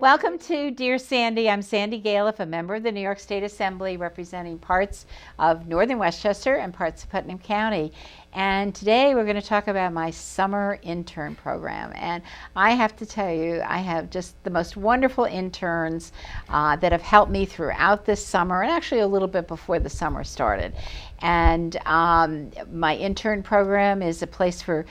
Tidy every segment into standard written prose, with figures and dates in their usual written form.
Welcome to Dear Sandy. I'm Sandy Galiff, a member of the New York State Assembly representing parts of northern Westchester and parts of Putnam County. And today we're going to talk about my summer intern program. And I have to tell you, I have just the most wonderful interns that have helped me throughout this summer and actually a little bit before the summer started. And my intern program is a place for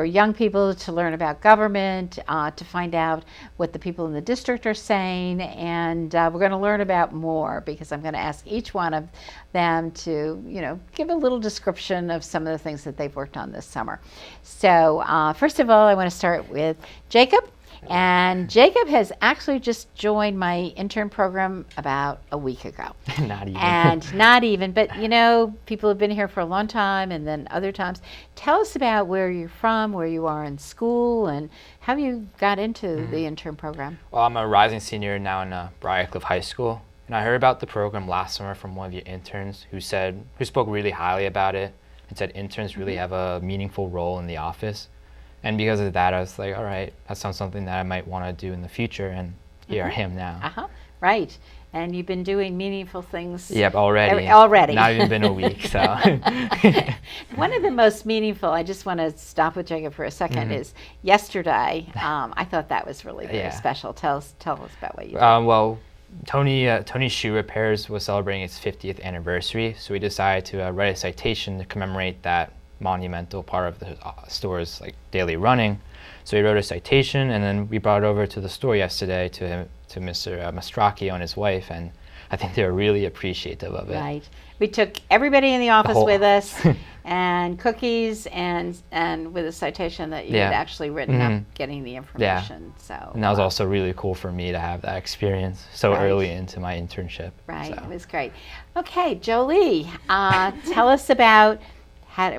young people to learn about government, to find out what the people in the district are saying, and we're going to learn about more because I'm going to ask each one of them to, give a little description of some of the things that they've worked on this summer. So first of all, I want to start with Jacob. And Jacob has actually just joined my intern program about a week ago. Not even. And not even, but people have been here for a long time and then other times. Tell us about where you're from, where you are in school, and how you got into the intern program. Well, I'm a rising senior now in Briarcliff High School. And I heard about the program last summer from one of your interns who spoke really highly about it and said interns really have a meaningful role in the office. And because of that, I was like, all right, that sounds something that I might want to do in the future, and here I am now. Right. And you've been doing meaningful things. Yep, already. Already. Not even been a week, so. One of the most meaningful, I just want to stop with Jacob for a second, is yesterday. I thought that was really very special. Tell us about what you did. Well, Tony's Shoe Repairs was celebrating its 50th anniversary, so we decided to write a citation to commemorate that monumental part of the store's daily running. So we wrote a citation, and then we brought it over to the store yesterday to Mr. Mastracchio and his wife, and I think they were really appreciative of it. Right. We took everybody in the office with us, and cookies, and with a citation that you had actually written up, getting the information. So. And that was also really cool for me to have that experience so early into my internship. Right. So. It was great. Okay, Jolie, tell us about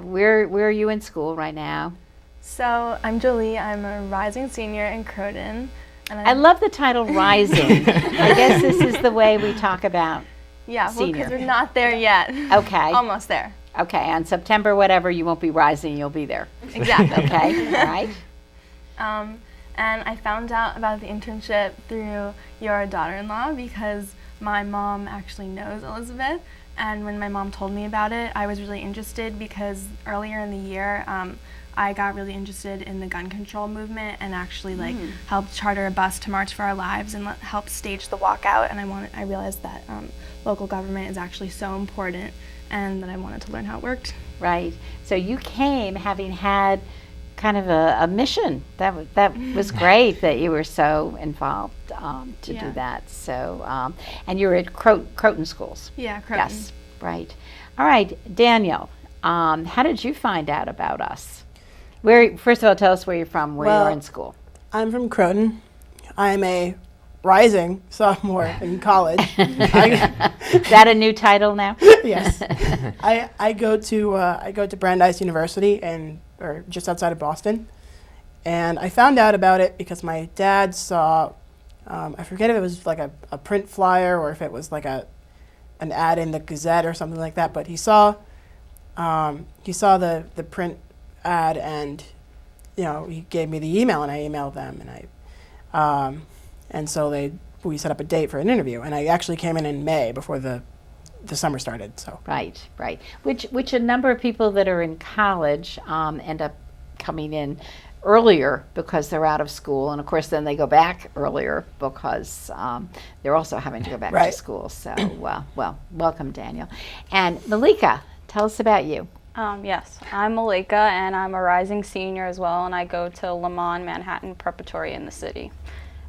where are you in school right now? So I'm Jolie. I'm a rising senior in Croton. And I love the title Rising. I guess this is the way we talk about senior. Because we're not there yet. Okay. Almost there. Okay, on September whatever, you won't be rising, you'll be there. Exactly. Okay, all right. And I found out about the internship through your daughter-in-law because my mom actually knows Elizabeth. And when my mom told me about it, I was really interested because earlier in the year, I got really interested in the gun control movement and actually helped charter a bus to March for Our Lives and help stage the walkout. And I realized that local government is actually so important and that I wanted to learn how it worked. Right. So you came having had kind of a mission. That was great that you were so involved to do that. So, and you were at Croton schools. Yeah, Croton. Yes, right. All right, Daniel, how did you find out about us? First of all, tell us where you're from, where you are in school. I'm from Croton. I'm a rising sophomore in college. Is that a new title now? Yes. I go to Brandeis University or just outside of Boston, and I found out about it because my dad saw, I forget if it was like a print flyer or if it was like an ad in the Gazette or something like that, but he saw the print ad, and he gave me the email, and I emailed them, and so we set up a date for an interview, and I actually came in May before the summer started. So right, which a number of people that are in college end up coming in earlier because they're out of school, and of course then they go back earlier because they're also having to go back to school. So well, welcome, Daniel. And Malika, tell us about you. Yes, I'm Malika, and I'm a rising senior as well, and I go to Lamont Manhattan Preparatory in the city.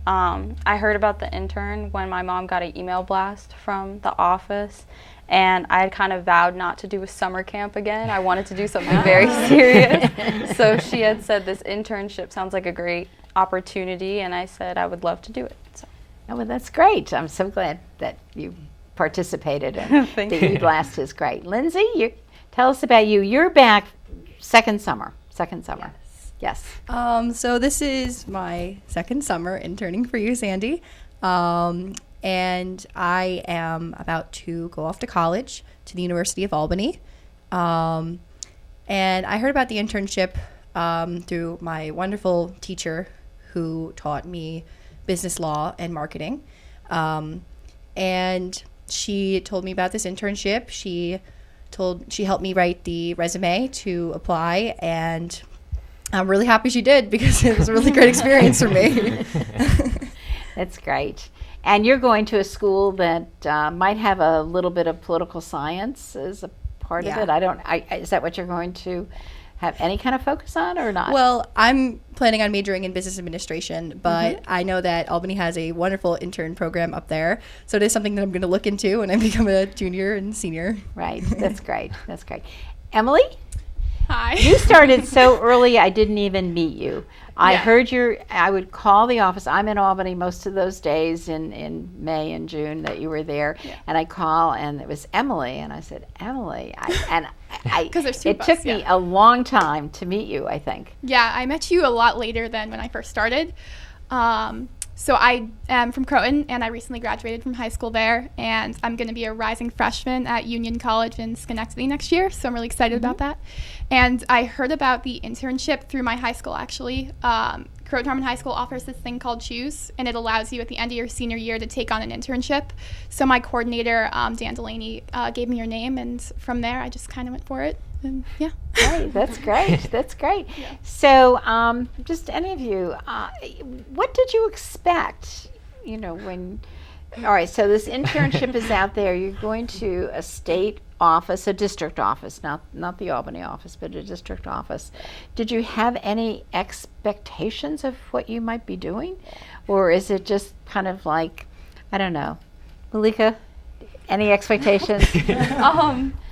I heard about the intern when my mom got an email blast from the office, and I had kind of vowed not to do a summer camp again. I wanted to do something very serious. So she had said this internship sounds like a great opportunity, and I said I would love to do it. So. Oh, well, that's great. I'm so glad that you participated, and the e-blast is great. Lindsay, tell us about you. You're back second summer. Yes. So this is my second summer interning for you, Sandy. And I am about to go off to college to the University of Albany. And I heard about the internship through my wonderful teacher who taught me business law and marketing. And she told me about this internship. She helped me write the resume to apply, and I'm really happy she did because it was a really great experience for me. That's great. And you're going to a school that might have a little bit of political science as a part of it. Is that what you're going to have any kind of focus on or not? Well, I'm planning on majoring in business administration, but I know that Albany has a wonderful intern program up there. So it is something that I'm going to look into when I become a junior and senior. Right. That's great. That's great. Emily? Hi. You started so early I didn't even meet you. I heard I would call the office. I'm in Albany most of those days in May and June that you were there. Yeah. And I call and it was Emily. And I said, Emily. Because there's two it took me a long time to meet you, I think. Yeah, I met you a lot later than when I first started. So I am from Croton, and I recently graduated from high school there, and I'm going to be a rising freshman at Union College in Schenectady next year, so I'm really excited about that. And I heard about the internship through my high school, actually. Croton Harmon High School offers this thing called Choose, and it allows you at the end of your senior year to take on an internship. So my coordinator, Dan Delaney, gave me your name, and from there I just kind of went for it. And yeah. Great, that's great. That's great. Yeah. So, just any of you, what did you expect? You know, when. All right. So this internship is out there. You're going to a state office, a district office, not the Albany office, but a district office. Did you have any expectations of what you might be doing, or is it just kind of like, I don't know, Malika? Any expectations?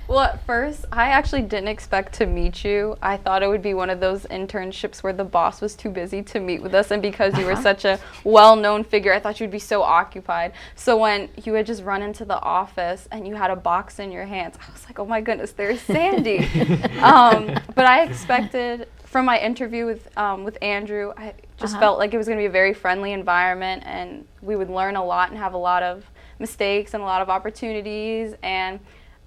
Well, at first, I actually didn't expect to meet you. I thought it would be one of those internships where the boss was too busy to meet with us, and because you were such a well-known figure, I thought you'd be so occupied. So when you had just run into the office and you had a box in your hands, I was like, oh my goodness, there's Sandy. But I expected, from my interview with Andrew, I just felt like it was going to be a very friendly environment, and we would learn a lot and have a lot of mistakes and a lot of opportunities, and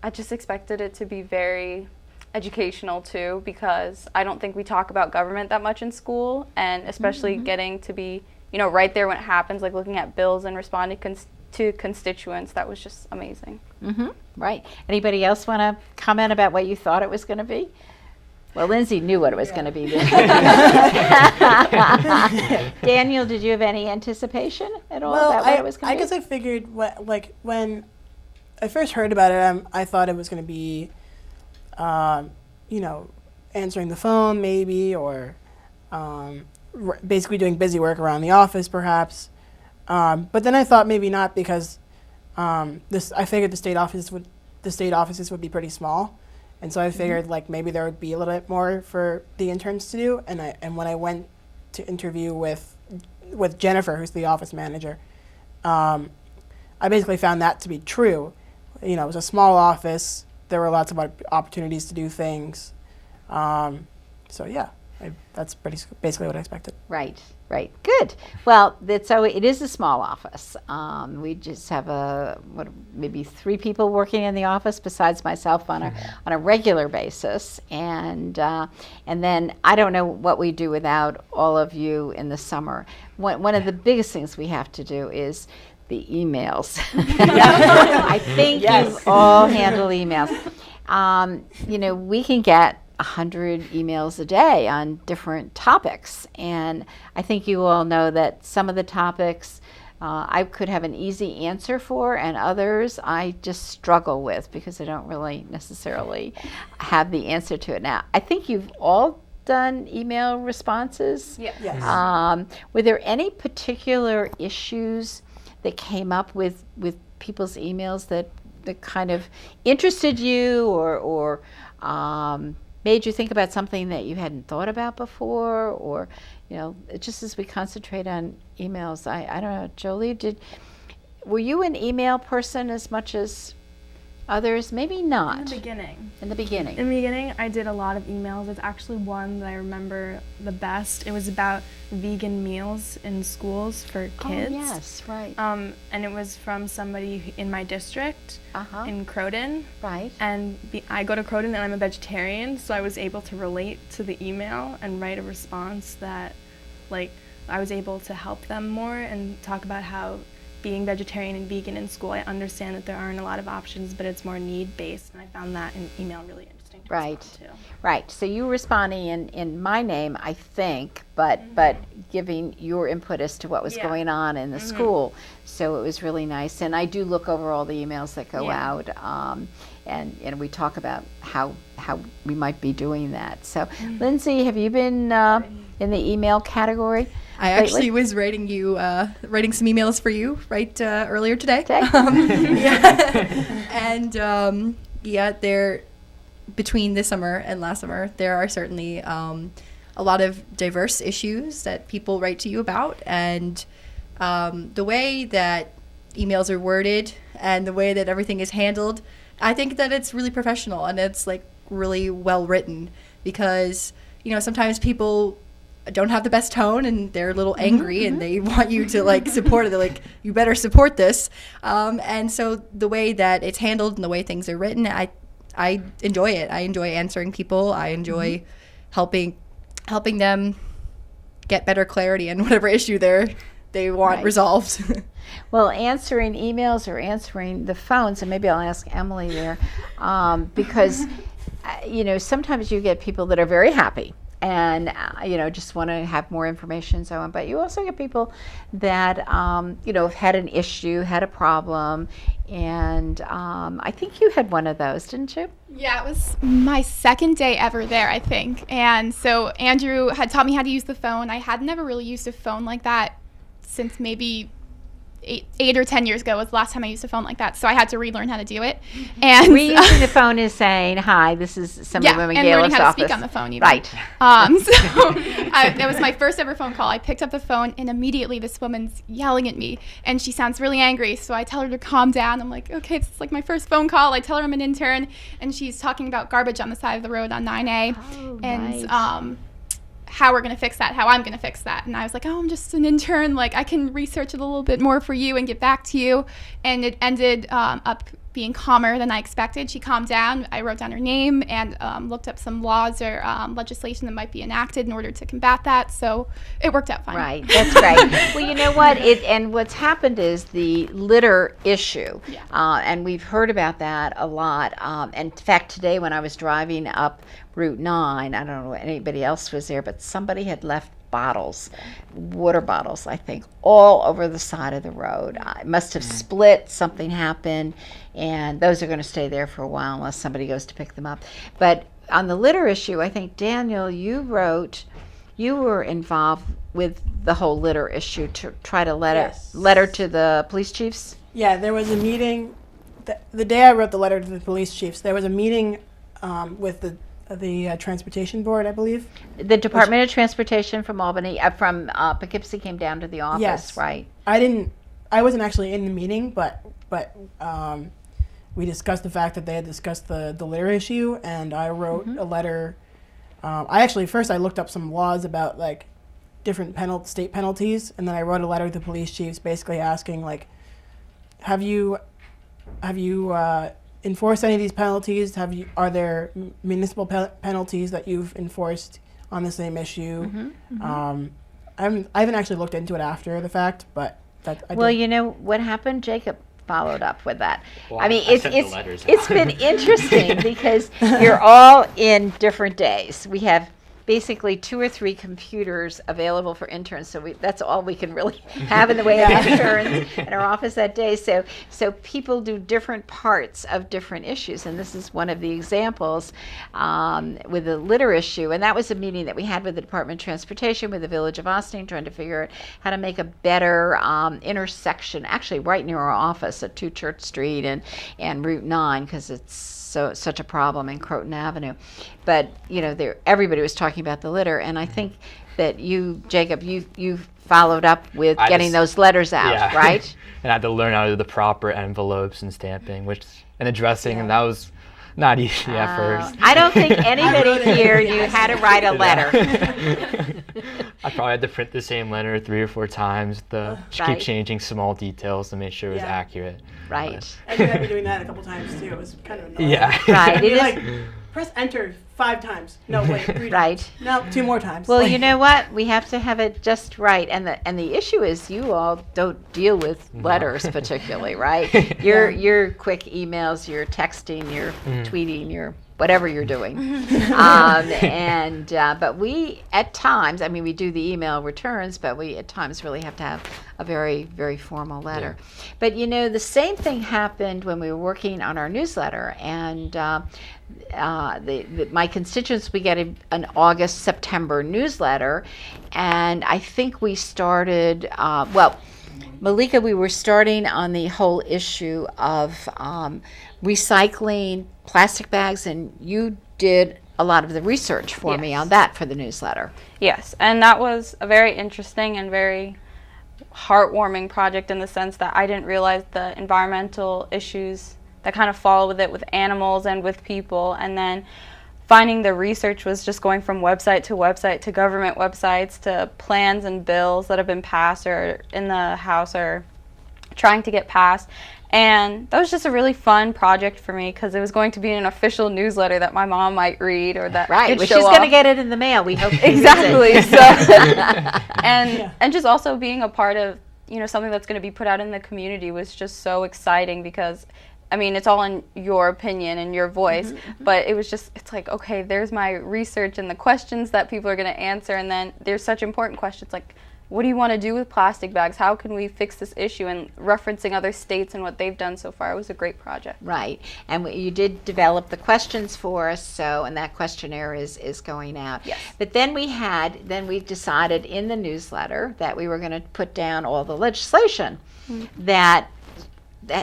I just expected it to be very educational too, because I don't think we talk about government that much in school, and especially getting to be, right there when it happens, like looking at bills and responding to constituents. That was just amazing. Right. Anybody else want to comment about what you thought it was going to be? Well, Lindsay knew what it was going to be. Daniel, did you have any anticipation at all about what it was going to be? I guess I figured when I first heard about it, I thought it was going to be, answering the phone maybe, or basically doing busy work around the office perhaps. But then I thought maybe not, because I figured the state offices would be pretty small, and so I figured maybe there would be a little bit more for the interns to do. And when I went to interview with Jennifer, who's the office manager, I basically found that to be true. It was a small office. There were lots of opportunities to do things. So yeah, that's basically what I expected. Right. Good. Well, it is a small office. We just have maybe 3 people working in the office besides myself on a regular basis, and then I don't know what we do without all of you in the summer. One of the biggest things we have to do is the emails. I think you all handle emails. We can get 100 emails a day on different topics, and I think you all know that some of the topics I could have an easy answer for, and others I just struggle with because I don't really necessarily have the answer to it. Now, I think you've all done email responses. Yeah. Yes. Were there any particular issues that came up with people's emails that kind of interested you or made you think about something that you hadn't thought about before, or just as we concentrate on emails, I don't know, Jolie, were you an email person as much as others? Maybe not. In the beginning. In the beginning. In the beginning, I did a lot of emails. There's actually one that I remember the best. It was about vegan meals in schools for kids. Oh, yes, right. And it was from somebody in my district in Croton. Right. And I go to Croton and I'm a vegetarian, so I was able to relate to the email and write a response that, I was able to help them more and talk about how being vegetarian and vegan in school, I understand that there aren't a lot of options, but it's more need-based, and I found that in email really interesting to Right. respond to. Right. So you were responding in my name, I think, but giving your input as to what was Yeah. going on in the school. So it was really nice. And I do look over all the emails that go Yeah. out, and we talk about how we might be doing that. So, Lindsay, have you been in the email category? I lately? actually was writing some emails for you earlier today. Okay. And there, between this summer and last summer, there are certainly a lot of diverse issues that people write to you about, and the way that emails are worded and the way that everything is handled, I think that it's really professional and it's like really well written, because sometimes people don't have the best tone and they're a little angry and they want you to like support it. They're like, you better support this. And so the way that it's handled and the way things are written, I enjoy it. I enjoy answering people. I enjoy helping them get better clarity on whatever issue they want Right. resolved. Well, answering emails or answering the phones, and maybe I'll ask Emily there, because sometimes you get people that are very happy and just want to have more information and so on, but you also get people that have had an issue, had a problem, and I think you had one of those, didn't you? Yeah, it was my second day ever there, I think. And so Andrew had taught me how to use the phone. I had never really used a phone like that since maybe 8 or 10 years ago was the last time I used a phone like that. So I had to relearn how to do it. And Reusing the phone is saying, hi, this is somebody from and Gail's learning how to office. speak on the phone even. Right. That was my first ever phone call. I picked up the phone and immediately this woman's yelling at me and she sounds really angry. So I tell her to calm down. I'm like, okay, this is like my first phone call. I tell her I'm an intern and she's talking about garbage on the side of the road on 9A. Oh, And right. how we're going to fix that, how I'm going to fix that. And I was like, oh, I'm just an intern. Like, I can research it a little bit more for you and get back to you. And it ended up being calmer than I expected. She calmed down. I wrote down her name and looked up some laws or legislation that might be enacted in order to combat that. So it worked out fine. Right, that's great. Well, you know what? And what's happened is the litter issue, Yeah. and we've heard about that a lot. And in fact, today when I was driving up Route 9, I don't know if anybody else was there, but somebody had left bottles, water bottles, I think, all over the side of the road. It must have split, something happened, and those are going to stay there for a while unless somebody goes to pick them up. But on the litter issue, I think, Daniel, you were involved with the whole litter issue to try to letter to the police chiefs. Yeah, there was a meeting. The day I wrote the letter to the police chiefs, there was a meeting with the transportation board, I believe. The Department of Transportation from Albany, from Poughkeepsie came down to the office, Yes. right? I wasn't actually in the meeting, but we discussed the fact that they had discussed the litter issue, and I wrote a letter. I looked up some laws about like different state penalties, and then I wrote a letter to the police chiefs basically asking like, have you enforced any of these penalties? Are there municipal penalties that you've enforced on the same issue? I haven't actually looked into it after the fact, but You know what happened? Jacob followed up with that. Well, I mean, I sent the letters it's out. been interesting because you're all in different days. We have basically 2 or 3 computers available for interns, so that's all we can really have in the way of interns in our office that day. So people do different parts of different issues, and this is one of the examples with the litter issue. And that was a meeting that we had with the Department of Transportation, with the Village of Austin, trying to figure out how to make a better intersection, actually right near our office at 2 Church Street and Route 9, because it's such a problem in Croton Avenue. But everybody was talking about the litter, and I think that you, Jacob, you followed up with getting those letters out, right? And I had to learn how to do the proper envelopes and stamping, and addressing, and that was not easy at first. I don't think anybody here knew how to write a letter. I probably had to print the same letter 3 or 4 times, Right. keep changing small details to make sure it was accurate. Right. I think I've been doing that a couple times too. It was kind of annoying. Yeah. Right. It is. Like, press enter 5 times. No, wait, 3 times. Right. No, 2 more times. Well, Like, you know what? We have to have it just right, and the issue is you all don't deal with letters particularly, right? Your quick emails, your texting, your tweeting, your whatever you're doing, but we at times, I mean, we do the email returns, but we at times really have to have a very, very formal letter. But you know, the same thing happened when we were working on our newsletter, and my constituents, we get an August, September newsletter, and I think we started, Malika, we were starting on the whole issue of recycling plastic bags, and you did a lot of the research for me on that for the newsletter. Yes, and that was a very interesting and very heartwarming project in the sense that I didn't realize the environmental issues that kind of follow with it, with animals and with people, and then finding the research was just going from website to government websites to plans and bills that have been passed or in the House or trying to get passed. And that was just a really fun project for me because it was going to be an official newsletter that my mom might read or that Right, could well, show she's off. going to get it in the mail. We hope. Exactly. So, and just also being a part of, you know, something that's going to be put out in the community was just so exciting because, I mean, it's all in your opinion and your voice, but it was just, it's like, okay, there's my research and the questions that people are going to answer, and then there's such important questions like, what do you want to do with plastic bags? How can we fix this issue? And referencing other states and what they've done so far, it was a great project. Right, and you did develop the questions for us, and that questionnaire is going out. Yes. But then we decided in the newsletter that we were going to put down all the legislation that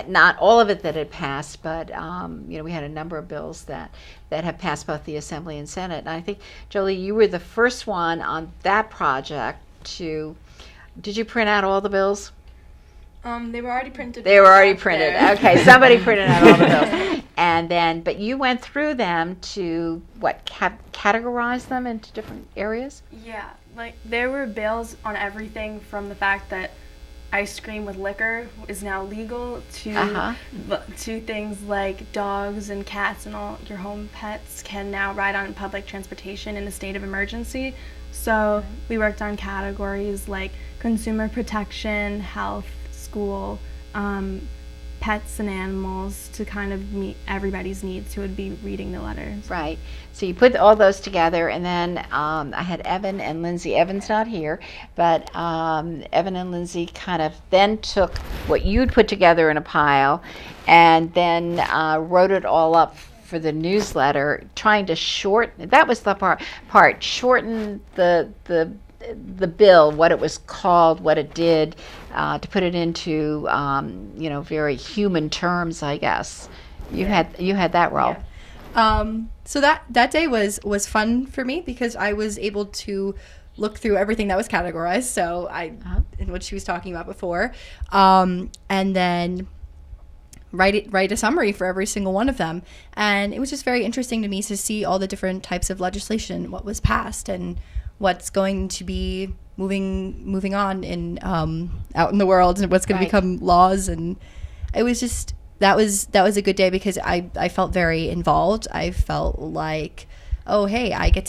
not all of it that had passed, but you know, we had a number of bills that have passed both the Assembly and Senate. And I think, Jolie, you were the first one on that project to. Did you print out all the bills? They were already printed. They were already back printed. there. Okay, somebody printed out all the bills, and then, but you went through them to categorize them into different areas. Yeah, like there were bills on everything from the fact that ice cream with liquor is now legal to things like dogs and cats and all your home pets can now ride on public transportation in a state of emergency. So we worked on categories like consumer protection, health, school, pets and animals to kind of meet everybody's needs who would be reading the letters. Right. So you put all those together, and then I had Evan and Lindsay. Evan's not here, but Evan and Lindsay kind of then took what you'd put together in a pile and then wrote it all up for the newsletter, trying to shorten. That was the part. Shorten the bill, what it was called, what it did, to put it into you know, very human terms, I guess. You had that role. Yeah. So that day was fun for me because I was able to look through everything that was categorized. So in what she was talking about before, and then write a summary for every single one of them. And it was just very interesting to me to see all the different types of legislation, what was passed and what's going to be moving on in out in the world and what's going to become laws. And it was just that was a good day because I felt very involved. I felt like, oh, hey, I get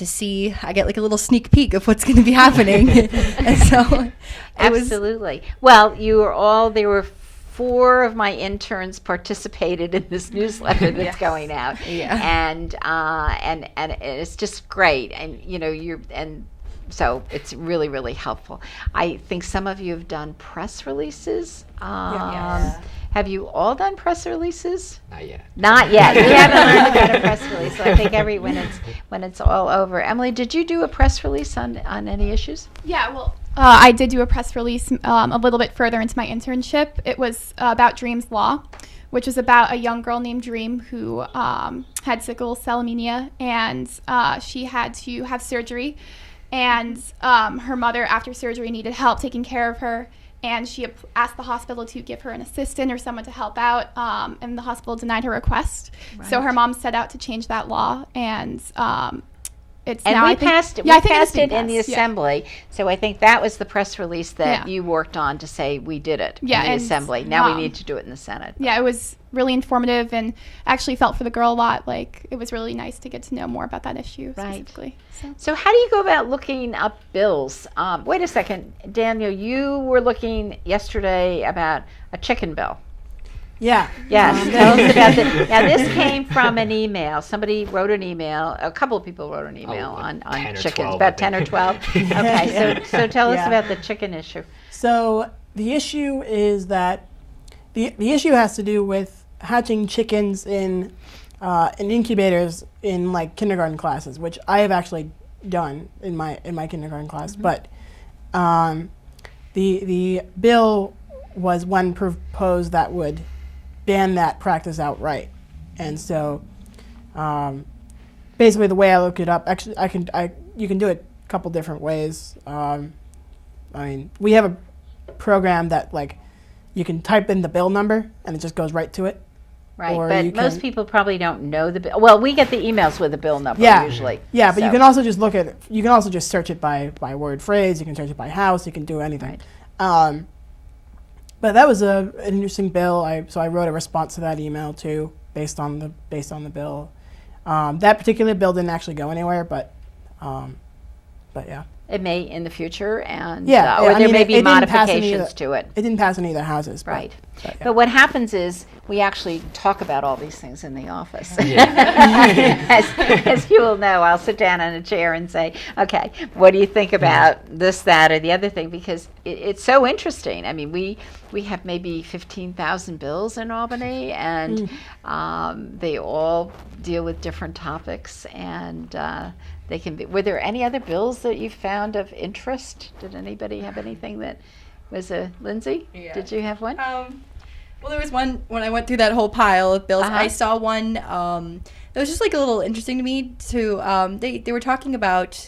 like a little sneak peek of what's going to be happening. And so absolutely. Well, there were 4 of my interns participated in this newsletter that's going out. Yeah. And it's just great. And you know, so it's really, really helpful. I think some of you have done press releases. Have you all done press releases? Not yet. Not yet. We haven't learned about a press release. So I think when it's all over. Emily, did you do a press release on any issues? Yeah, well, I did do a press release a little bit further into my internship. It was about Dream's Law, which was about a young girl named Dream who had sickle cell anemia, and she had to have surgery. And her mother, after surgery, needed help taking care of her. And she asked the hospital to give her an assistant or someone to help out, and the hospital denied her request. Right. So her mom set out to change that law, and it's And now, we I think, passed, yeah, we I think it is passed it being in the passed, yeah. assembly, so I think that was the press release that Yeah. you worked on to say we did it Yeah, in the and, assembly. Now we need to do it in the Senate. Yeah, it was really informative, and actually felt for the girl a lot. Like, it was really nice to get to know more about that issue Right. specifically. So. So how do you go about looking up bills? Wait a second, Daniel, you were looking yesterday about a chicken bill. Yeah. Yes, tell us about this. Now, this came from an email. Somebody wrote an email. A couple of people wrote an email on 10 or chickens, 12, about I 10 or think. 12. Okay, so tell us Yeah. about the chicken issue. So the issue is that the issue has to do with hatching chickens in incubators in like kindergarten classes, which I have actually done in my kindergarten class. But the bill was one proposed that would ban that practice outright, and so basically the way I look it up, actually you can do it a couple different ways. I mean, we have a program that like you can type in the bill number and it just goes right to it. Right, Or but you most can- people probably don't know the bill. Well, we get the emails with the bill number Yeah, usually. Yeah, but you so- can also just look at it. You can also just search it by word phrase. You can search it by house. You can do anything. Right. But that was an interesting bill. So I wrote a response to that email too, based on the bill. That particular bill didn't actually go anywhere, but yeah. It may in the future, and Yeah, or I there mean, may it be didn't pass any modifications of to it. It didn't pass any of the houses. Right. But, yeah. But what happens is we actually talk about all these things in the office. Yeah. As you will know, I'll sit down in a chair and say, okay, what do you think about this, that, or the other thing? Because it's so interesting. I mean, we have maybe 15,000 bills in Albany, and they all deal with different topics, and they can be. Were there any other bills that you found of interest? Did anybody have anything that was Lindsay? Yeah. Did you have one? Well, there was one when I went through that whole pile of bills. Uh-huh. I saw one that was just like a little interesting to me. They were talking about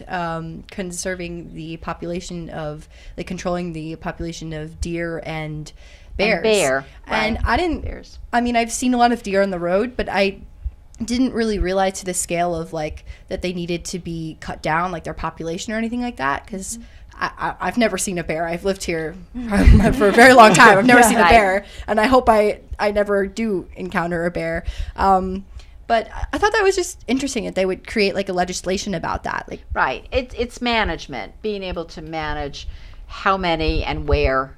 conserving the population of like controlling the population of deer and bears. bear, And right. I didn't. Bears. I mean, I've seen a lot of deer on the road, but I didn't really realize to the scale of like that they needed to be cut down, like their population or anything like that, because. I've never seen a bear. I've lived here for a very long time. I've never seen a Right. bear, and I hope I never do encounter a bear. But I thought that was just interesting that they would create like a legislation about that. Like, Right. It's management, being able to manage how many and where,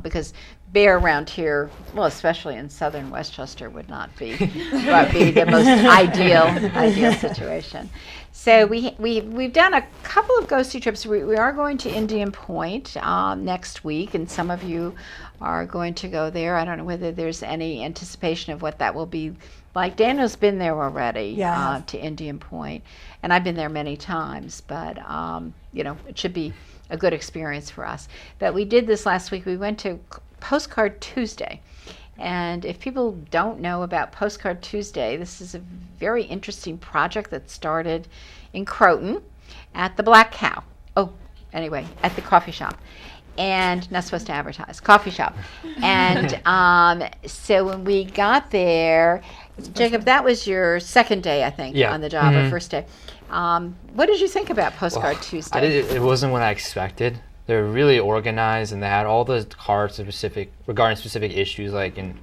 because bear around here, well, especially in southern Westchester, would not be the most ideal situation. So we've done a couple of ghosty trips. We are going to Indian Point next week, and some of you are going to go there. I don't know whether there's any anticipation of what that will be like. Daniel's been there already to Indian Point, and I've been there many times, but it should be a good experience for us. But we did this last week. We went to Postcard Tuesday. And if people don't know about Postcard Tuesday, this is a very interesting project that started in Croton at the Black Cow. Oh, anyway, at the coffee shop. And not supposed to advertise, coffee shop. And so when we got there, Jacob, that was your second day, I think, Yeah. on the job, or first day. What did you think about Postcard Tuesday? It wasn't what I expected. They were really organized, and they had all the cards regarding specific issues, like in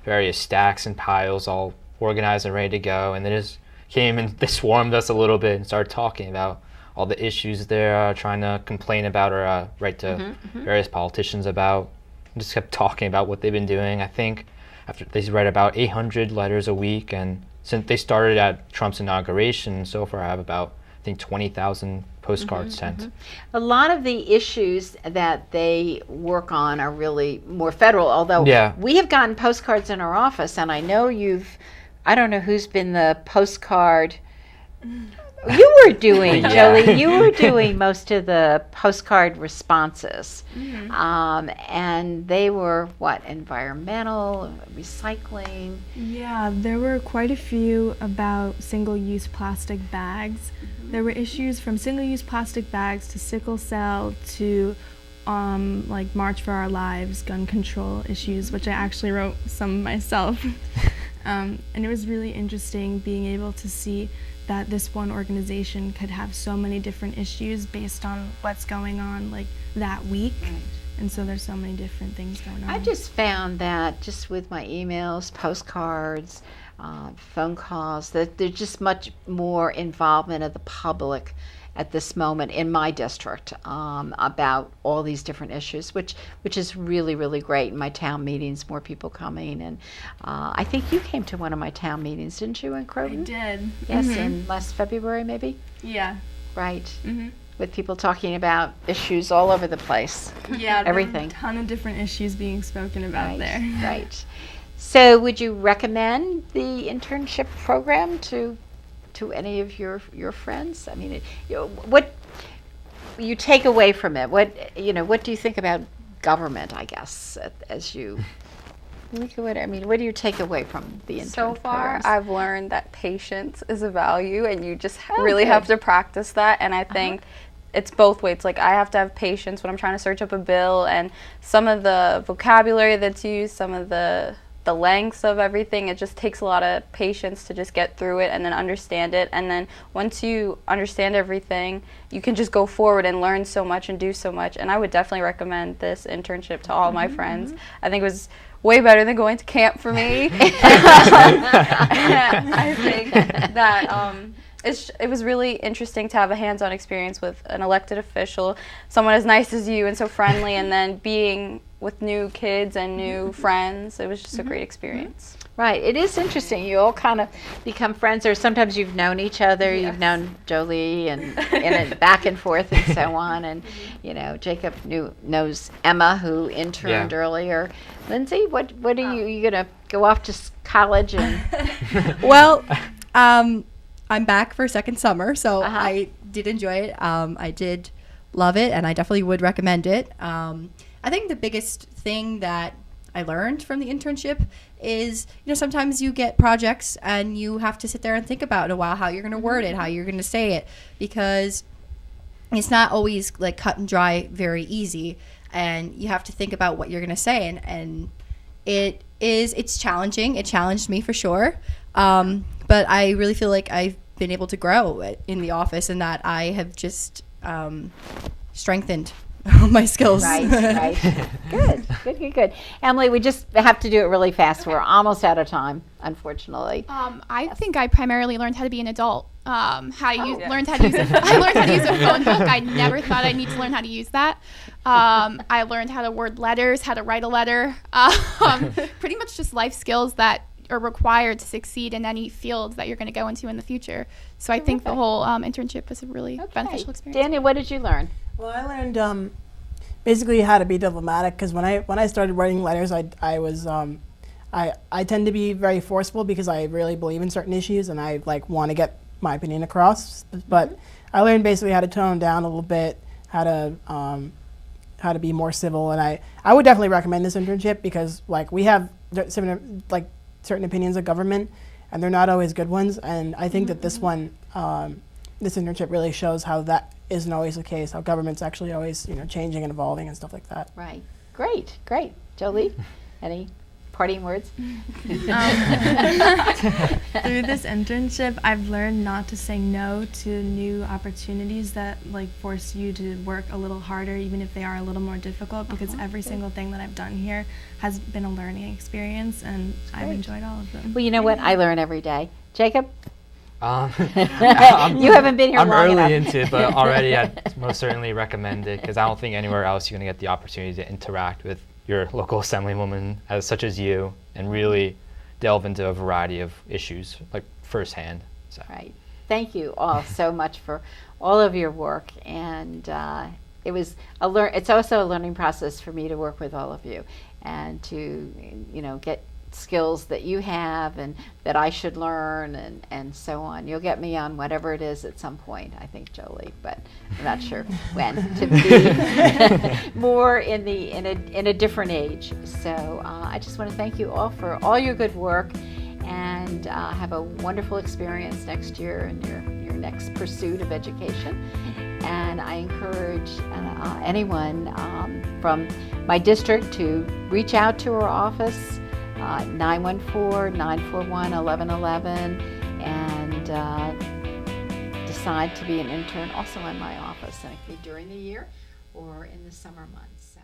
various stacks and piles, all organized and ready to go. And they just came and they swarmed us a little bit and started talking about all the issues they're trying to complain about or write to various politicians about. And just kept talking about what they've been doing. I think after they write about 800 letters a week, and since they started at Trump's inauguration, so far I have about, I think, 20,000 postcards sent. A lot of the issues that they work on are really more federal, although Yeah. we have gotten postcards in our office, and I know I don't know who's been the postcard. You were doing, Yeah. Jolie, you were doing most of the postcard responses. And they were, environmental, recycling? Yeah, there were quite a few about single-use plastic bags. There were issues from single-use plastic bags to sickle cell to March for Our Lives, gun control issues, which I actually wrote some myself. And it was really interesting being able to see that this one organization could have so many different issues based on what's going on like that week. And so there's so many different things going on. I just found that just with my emails, postcards, phone calls, that there's just much more involvement of the public at this moment in my district about all these different issues, which is really, really great. In my town meetings, more people coming, and I think you came to one of my town meetings, didn't you, in I Croton? did. Yes, in last February, maybe? Yeah. Right. With people talking about issues all over the place. Yeah, Everything. There were a ton of different issues being spoken about there. Right. So would you recommend the internship program to any of your friends? I mean, what you take away from it? What do you think about government, I guess, as you what do you take away from the intern So far, programs? I've learned that patience is a value, and you just really have to practice that. And I think it's both ways. Like, I have to have patience when I'm trying to search up a bill, and some of the vocabulary that's used, some of the lengths of everything, it just takes a lot of patience to just get through it and then understand it. And then once you understand everything, you can just go forward and learn so much and do so much. And I would definitely recommend this internship to all my friends. I think it was way better than going to camp for me. I think that it was really interesting to have a hands-on experience with an elected official, someone as nice as you and so friendly, and then being with new kids and new friends. It was just a great experience. Right. It is interesting. You all kind of become friends, or sometimes you've known each other. Yes. You've known Jolie and back and forth and so on. And, Jacob knows Emma, who interned earlier. Lindsay, what are you going to go off to college? And Well, I'm back for second summer, so I did enjoy it. I did love it, and I definitely would recommend it. I think the biggest thing that I learned from the internship is, sometimes you get projects and you have to sit there and think about in a while how you're going to word it, how you're going to say it, because it's not always like cut and dry, very easy, and you have to think about what you're going to say, and it's challenging. It challenged me for sure, but I really feel like I've been able to grow in the office, and that I have just strengthened my skills. Right. Good. Emily, we just have to do it really fast. We're almost out of time, unfortunately. I think I primarily learned how to be an adult. Learned how to use I learned how to use a phone book. I never thought I'd need to learn how to use that. I learned how to word letters, how to write a letter. Pretty much just life skills that are required to succeed in any field that you're going to go into in the future. So I think the whole internship was a really beneficial experience. Daniel, what did you learn? Well, I learned basically how to be diplomatic, because when I started writing letters, I tend to be very forceful because I really believe in certain issues and I want to get my opinion across. But I learned basically how to tone down a little bit, how to be more civil, and I would definitely recommend this internship because we have certain opinions of government, and they're not always good ones. And I think that this one, this internship really shows how that isn't always the case, how government's actually always changing and evolving and stuff like that. Right. Great. Jolie, any parting words? Through this internship, I've learned not to say no to new opportunities that force you to work a little harder, even if they are a little more difficult, because every single thing that I've done here has been a learning experience, and I've enjoyed all of them. Well, you know what? I learn every day. Jacob? You haven't been here I'm long early enough. into it, but already I'd most certainly recommend it, because I don't think anywhere else you're going to get the opportunity to interact with your local assemblywoman such as you and really delve into a variety of issues firsthand. So. Right. Thank you all so much for all of your work, and it's also a learning process for me to work with all of you and to get skills that you have and that I should learn and so on. You'll get me on whatever it is at some point, I think, Jolie, but I'm not sure when, to be more in a different age. So I just want to thank you all for all your good work, and have a wonderful experience next year in your next pursuit of education. And I encourage anyone from my district to reach out to our office 914-941-1111 and decide to be an intern also in my office, and it can be during the year or in the summer months. So